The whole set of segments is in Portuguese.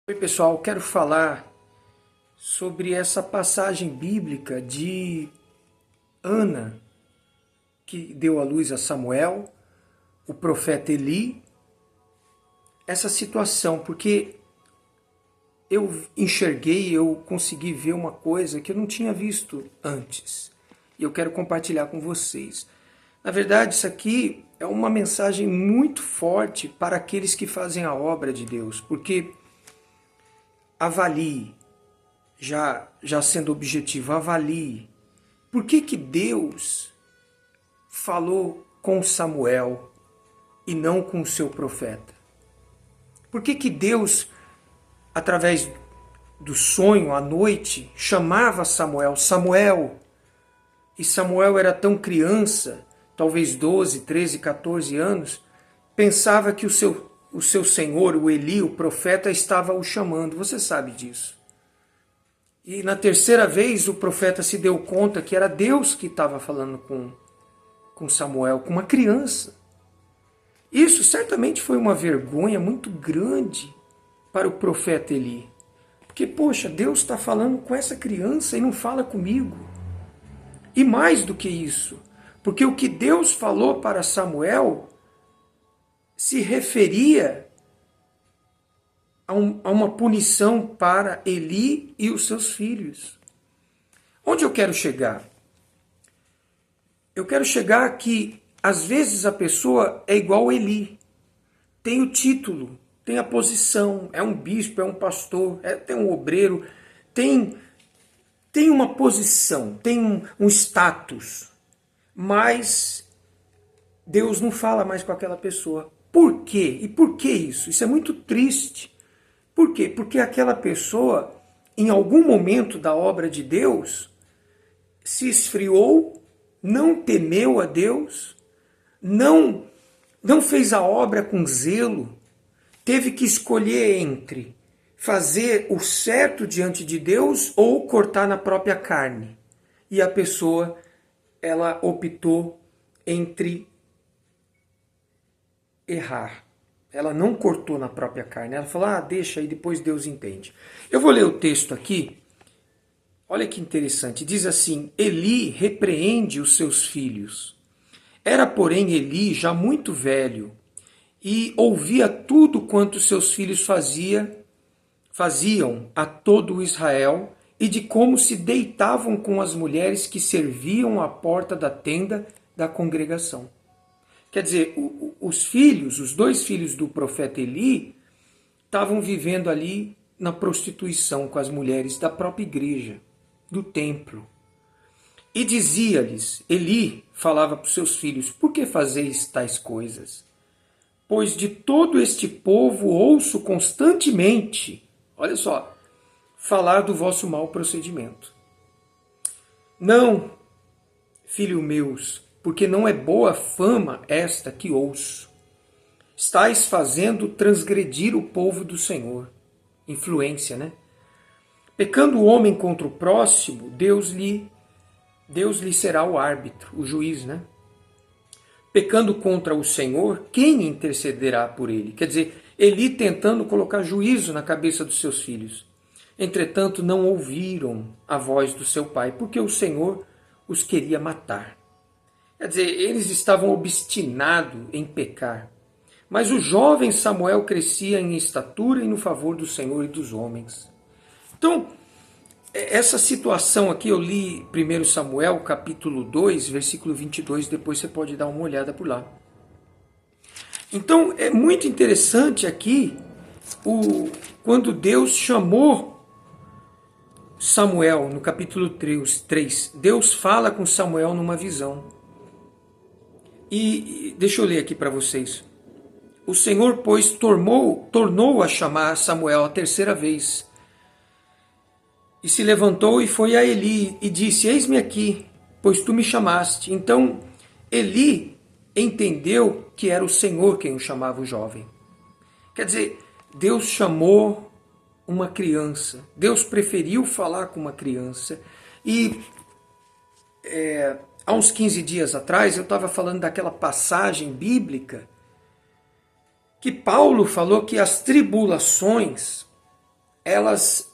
Oi, pessoal, quero falar sobre essa passagem bíblica de Ana, que deu à luz a Samuel, o profeta Eli, essa situação, porque eu consegui ver uma coisa que eu não tinha visto antes, e eu quero compartilhar com vocês. Na verdade, isso aqui é uma mensagem muito forte para aqueles que fazem a obra de Deus, porque avalie, já sendo objetivo, avalie. Por que Deus falou com Samuel e não com o seu profeta? Por que Deus, através do sonho à noite, chamava Samuel, Samuel? E Samuel era tão criança, talvez 12, 13, 14 anos, pensava que o seu senhor, o Eli, o profeta, estava o chamando. Você sabe disso. E na terceira vez o profeta se deu conta que era Deus que estava falando com Samuel, com uma criança. Isso certamente foi uma vergonha muito grande para o profeta Eli. Porque, poxa, Deus está falando com essa criança e não fala comigo. E mais do que isso, porque o que Deus falou para Samuel se referia a uma punição para Eli e os seus filhos. Onde eu quero chegar? Eu quero chegar que, às vezes, a pessoa é igual a Eli. Tem o título, tem a posição, é um bispo, é um pastor, tem um obreiro, tem uma posição, tem um status. Mas Deus não fala mais com aquela pessoa. Por quê? E por que isso? Isso é muito triste. Por quê? Porque aquela pessoa, em algum momento da obra de Deus, se esfriou, não temeu a Deus, não fez a obra com zelo, teve que escolher entre fazer o certo diante de Deus ou cortar na própria carne. E a pessoa, ela optou entre errar. Ela não cortou na própria carne. Ela falou, deixa aí, depois Deus entende. Eu vou ler o texto aqui. Olha que interessante. Diz assim, Eli repreende os seus filhos. Era, porém, Eli já muito velho e ouvia tudo quanto seus filhos faziam a todo o Israel e de como se deitavam com as mulheres que serviam à porta da tenda da congregação. Quer dizer, os dois filhos do profeta Eli, estavam vivendo ali na prostituição com as mulheres da própria igreja, do templo. E dizia-lhes, Eli falava para os seus filhos, por que fazeis tais coisas? Pois de todo este povo ouço constantemente, olha só, falar do vosso mau procedimento. Não, filhos meus, porque não é boa fama esta que ouço. Estais fazendo transgredir o povo do Senhor. Influência, né? Pecando o homem contra o próximo, Deus lhe será o árbitro, o juiz, né? Pecando contra o Senhor, quem intercederá por ele? Quer dizer, Eli tentando colocar juízo na cabeça dos seus filhos. Entretanto, não ouviram a voz do seu pai, porque o Senhor os queria matar. Quer dizer, eles estavam obstinados em pecar. Mas o jovem Samuel crescia em estatura e no favor do Senhor e dos homens. Então, essa situação aqui, eu li 1 Samuel, capítulo 2, versículo 22, depois você pode dar uma olhada por lá. Então, é muito interessante aqui, quando Deus chamou Samuel, no capítulo 3, Deus fala com Samuel numa visão. E deixa eu ler aqui para vocês. O Senhor, pois, tornou a chamar Samuel a terceira vez. E se levantou e foi a Eli e disse, eis-me aqui, pois tu me chamaste. Então Eli entendeu que era o Senhor quem o chamava o jovem. Quer dizer, Deus chamou uma criança. Deus preferiu falar com uma criança. E há uns 15 dias atrás eu estava falando daquela passagem bíblica que Paulo falou que as tribulações elas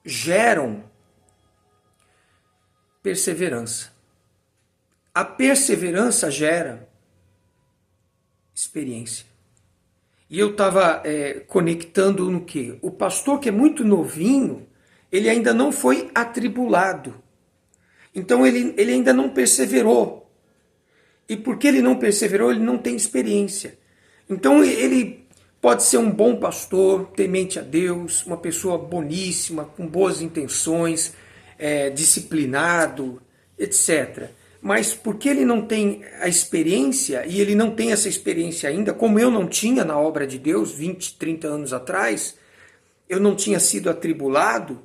geram perseverança. A perseverança gera experiência. E eu estava conectando no quê? O pastor, que é muito novinho, ele ainda não foi atribulado. Então ele ainda não perseverou. E porque ele não perseverou, ele não tem experiência. Então ele pode ser um bom pastor, temente a Deus, uma pessoa boníssima, com boas intenções, disciplinado, etc. Mas porque ele não tem a experiência, e ele não tem essa experiência ainda, como eu não tinha na obra de Deus 20, 30 anos atrás, eu não tinha sido atribulado,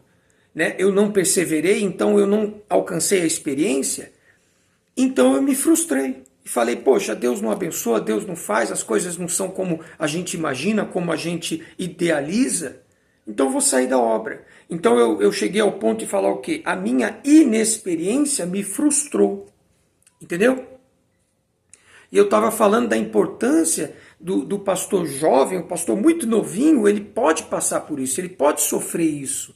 né? Eu não perseverei, então eu não alcancei a experiência, então eu me frustrei. E falei, poxa, Deus não abençoa, Deus não faz, as coisas não são como a gente imagina, como a gente idealiza, então eu vou sair da obra. Então eu cheguei ao ponto de falar o quê? A minha inexperiência me frustrou. Entendeu? E eu estava falando da importância do pastor jovem, um pastor muito novinho, ele pode passar por isso, ele pode sofrer isso.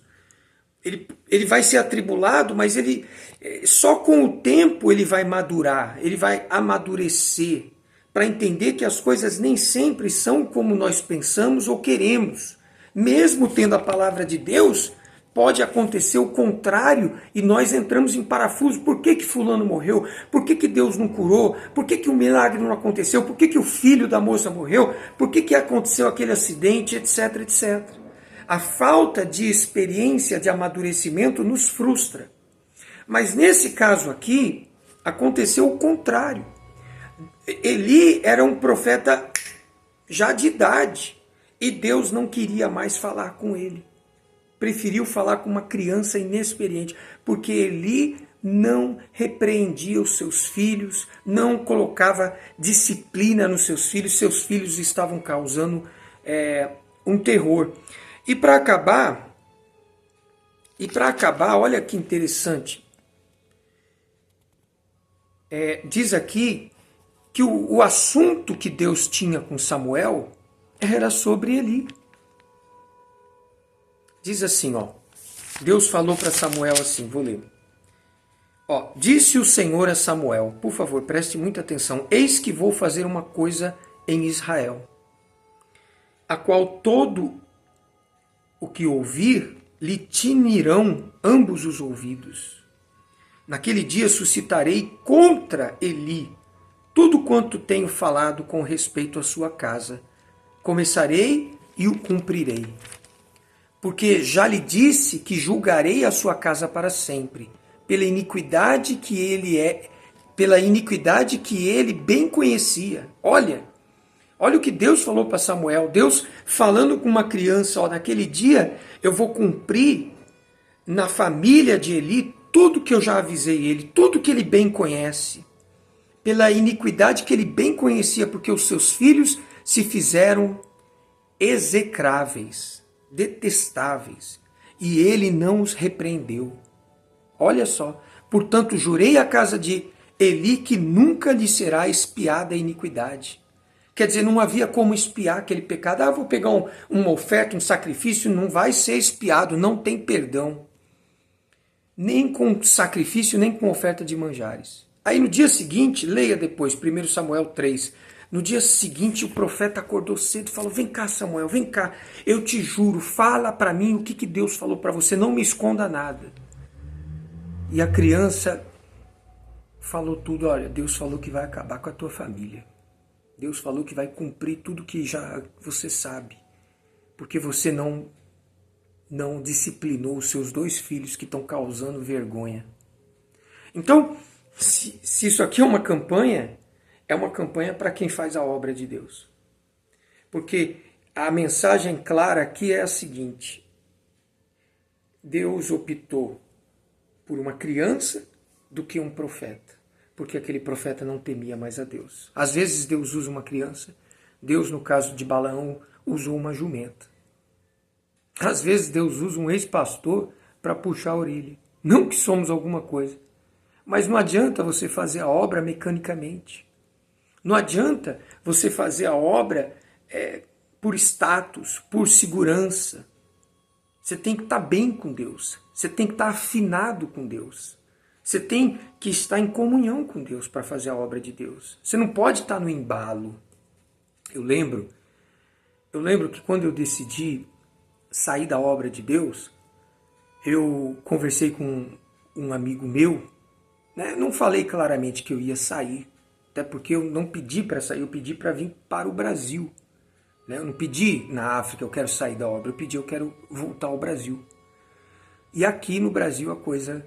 Ele vai ser atribulado, mas ele só com o tempo ele vai madurar, ele vai amadurecer, para entender que as coisas nem sempre são como nós pensamos ou queremos. Mesmo tendo a palavra de Deus, pode acontecer o contrário e nós entramos em parafuso. Por que fulano morreu? Por que Deus não curou? Por que o milagre não aconteceu? Por que o filho da moça morreu? Por que aconteceu aquele acidente, etc, etc. A falta de experiência, de amadurecimento nos frustra. Mas nesse caso aqui, aconteceu o contrário. Eli era um profeta já de idade e Deus não queria mais falar com ele. Preferiu falar com uma criança inexperiente, porque Eli não repreendia os seus filhos, não colocava disciplina nos seus filhos estavam causando um terror. E para acabar, olha que interessante, diz aqui que o assunto que Deus tinha com Samuel era sobre Eli. Diz assim, ó, Deus falou para Samuel assim, vou ler. Ó, disse o Senhor a Samuel, por favor, preste muita atenção, eis que vou fazer uma coisa em Israel, a qual todo o que ouvir lhe tinirão ambos os ouvidos. Naquele dia suscitarei contra Eli tudo quanto tenho falado com respeito à sua casa. Começarei e o cumprirei. Porque já lhe disse que julgarei a sua casa para sempre, pela iniquidade que ele bem conhecia. Olha o que Deus falou para Samuel. Deus falando com uma criança, ó, naquele dia eu vou cumprir na família de Eli tudo que eu já avisei ele, tudo que ele bem conhece. Pela iniquidade que ele bem conhecia, porque os seus filhos se fizeram execráveis, detestáveis, e ele não os repreendeu. Olha só, portanto jurei à casa de Eli que nunca lhe será espiada a iniquidade. Quer dizer, não havia como espiar aquele pecado. Vou pegar uma oferta, um sacrifício, não vai ser espiado, não tem perdão. Nem com sacrifício, nem com oferta de manjares. Aí no dia seguinte, leia depois, 1 Samuel 3, no dia seguinte o profeta acordou cedo e falou, vem cá Samuel, vem cá, eu te juro, fala para mim o que Deus falou para você, não me esconda nada. E a criança falou tudo, olha, Deus falou que vai acabar com a tua família. Deus falou que vai cumprir tudo que já você sabe, porque você não disciplinou os seus 2 filhos que estão causando vergonha. Então, se isso aqui é uma campanha para quem faz a obra de Deus. Porque a mensagem clara aqui é a seguinte: Deus optou por uma criança do que um profeta, porque aquele profeta não temia mais a Deus. Às vezes Deus usa uma criança, Deus, no caso de Balaão, usou uma jumenta. Às vezes Deus usa um ex-pastor para puxar a orelha. Não que somos alguma coisa, mas não adianta você fazer a obra mecanicamente. Não adianta você fazer a obra por status, por segurança. Você tem que estar bem com Deus. Você tem que estar afinado com Deus. Você tem que estar em comunhão com Deus para fazer a obra de Deus. Você não pode estar no embalo. Eu lembro que quando eu decidi sair da obra de Deus, eu conversei com um amigo meu, né? Não falei claramente que eu ia sair, até porque eu não pedi para sair, eu pedi para vir para o Brasil. Eu não pedi na África, eu quero sair da obra, eu pedi, eu quero voltar ao Brasil. E aqui no Brasil a coisa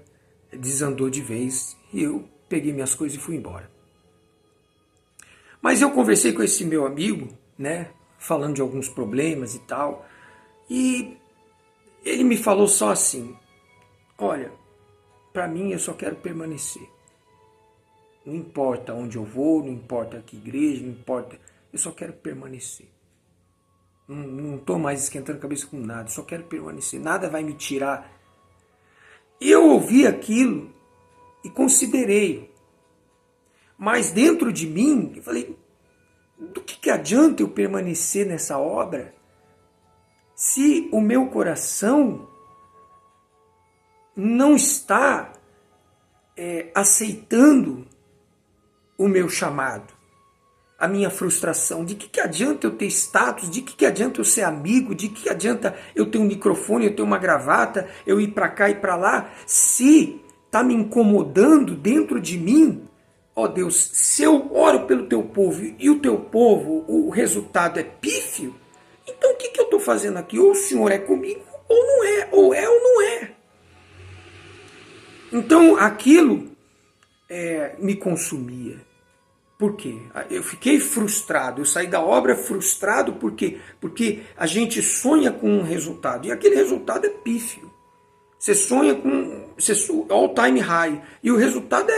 desandou de vez e eu peguei minhas coisas e fui embora. Mas eu conversei com esse meu amigo, né, falando de alguns problemas e tal, e ele me falou só assim: olha, para mim eu só quero permanecer. Não importa onde eu vou, não importa que igreja, não importa, eu só quero permanecer. Não estou mais esquentando a cabeça com nada, só quero permanecer, nada vai me tirar. E eu ouvi aquilo e considerei. Mas dentro de mim, eu falei, do que adianta eu permanecer nessa obra se o meu coração não está aceitando o meu chamado, a minha frustração? De que adianta eu ter status? De que adianta eu ser amigo? De que adianta eu ter um microfone, eu ter uma gravata, eu ir para cá e para lá, se está me incomodando dentro de mim? Ó Deus, se eu oro pelo teu povo e o teu povo, o resultado é pífio, então o que eu estou fazendo aqui? Ou o Senhor é comigo, ou não é, ou não é. Então aquilo me consumia. Por quê? Eu fiquei frustrado, eu saí da obra frustrado porque a gente sonha com um resultado, e aquele resultado é pífio. Você sonha com all time high, e o resultado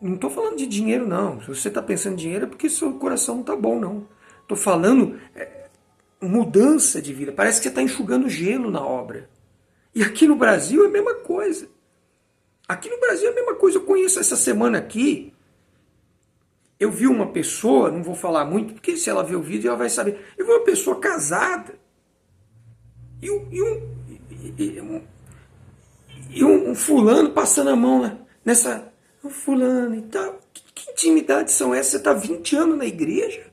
não estou falando de dinheiro não, se você está pensando em dinheiro é porque seu coração não está bom não. Estou falando mudança de vida, parece que você está enxugando gelo na obra. E aqui no Brasil é a mesma coisa. Aqui no Brasil é a mesma coisa. Eu conheço essa semana aqui, eu vi uma pessoa, não vou falar muito, porque se ela ver o vídeo ela vai saber. Eu vi uma pessoa casada e um fulano passando a mão nessa... Um fulano e tal. Que intimidades são essas? Você está 20 anos na igreja?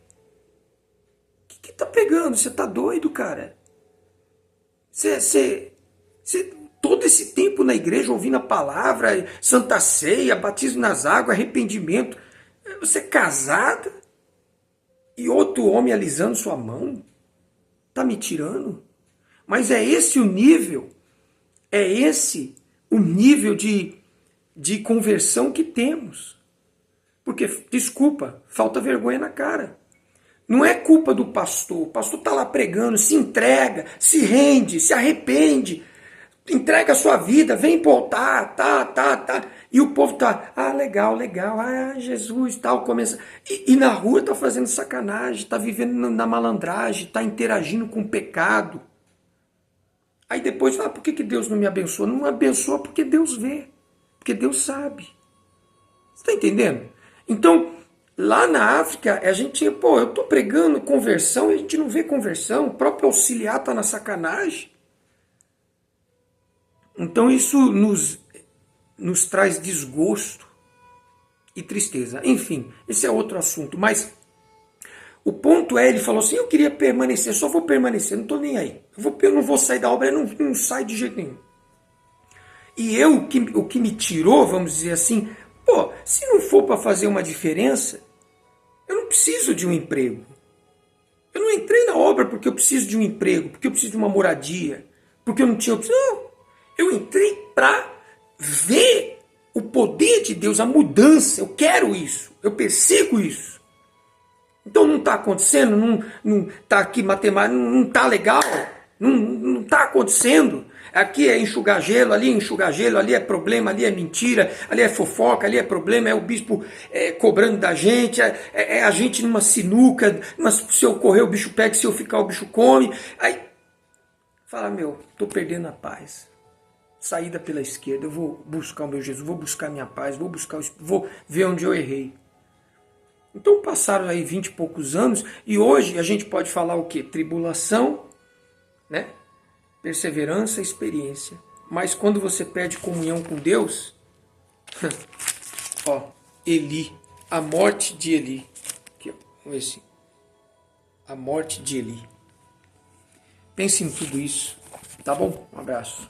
O que tá pegando? Você tá doido, cara? Você todo esse tempo na igreja ouvindo a palavra, Santa Ceia, batismo nas águas, arrependimento. Você é casada e outro homem alisando sua mão? Tá me tirando? Mas é esse o nível, de conversão que temos. Porque, desculpa, falta vergonha na cara. Não é culpa do pastor. O pastor tá lá pregando, se entrega, se rende, se arrepende, entrega a sua vida, vem pro altar, tá. E o povo tá, legal, Jesus, tal, começa. E na rua tá fazendo sacanagem, tá vivendo na malandragem, tá interagindo com o pecado. Aí depois fala, por que Deus não me abençoa? Não abençoa porque Deus vê, porque Deus sabe. Você tá entendendo? Então, lá na África, a gente tinha, eu tô pregando conversão e a gente não vê conversão, o próprio auxiliar tá na sacanagem. Então isso nos traz desgosto e tristeza. Enfim, esse é outro assunto. Mas o ponto é, ele falou assim, eu queria permanecer, só vou permanecer, não estou nem aí. Eu não vou sair da obra, eu não saio de jeito nenhum. E o que me tirou, vamos dizer assim, se não for para fazer uma diferença, eu não preciso de um emprego. Eu não entrei na obra porque eu preciso de um emprego, porque eu preciso de uma moradia, porque eu não tinha opção. Não. Eu entrei para ver o poder de Deus, a mudança. Eu quero isso, eu persigo isso. Então não está acontecendo, não está aqui matemática, não está legal, não está acontecendo. Aqui é enxugar gelo, ali é problema, ali é mentira, ali é fofoca, ali é problema, é o bispo cobrando da gente, é a gente numa sinuca, se eu correr o bicho pega, se eu ficar o bicho come. Aí fala, estou perdendo a paz. Saída pela esquerda, eu vou buscar o meu Jesus, vou buscar minha paz, vou ver onde eu errei. Então passaram aí 20 e poucos anos e hoje a gente pode falar o quê? Tribulação, né? Perseverança, experiência. Mas quando você perde comunhão com Deus, ó, Eli, a morte de Eli. Aqui, ó, vamos ver assim. A morte de Eli. Pense em tudo isso, tá bom? Um abraço.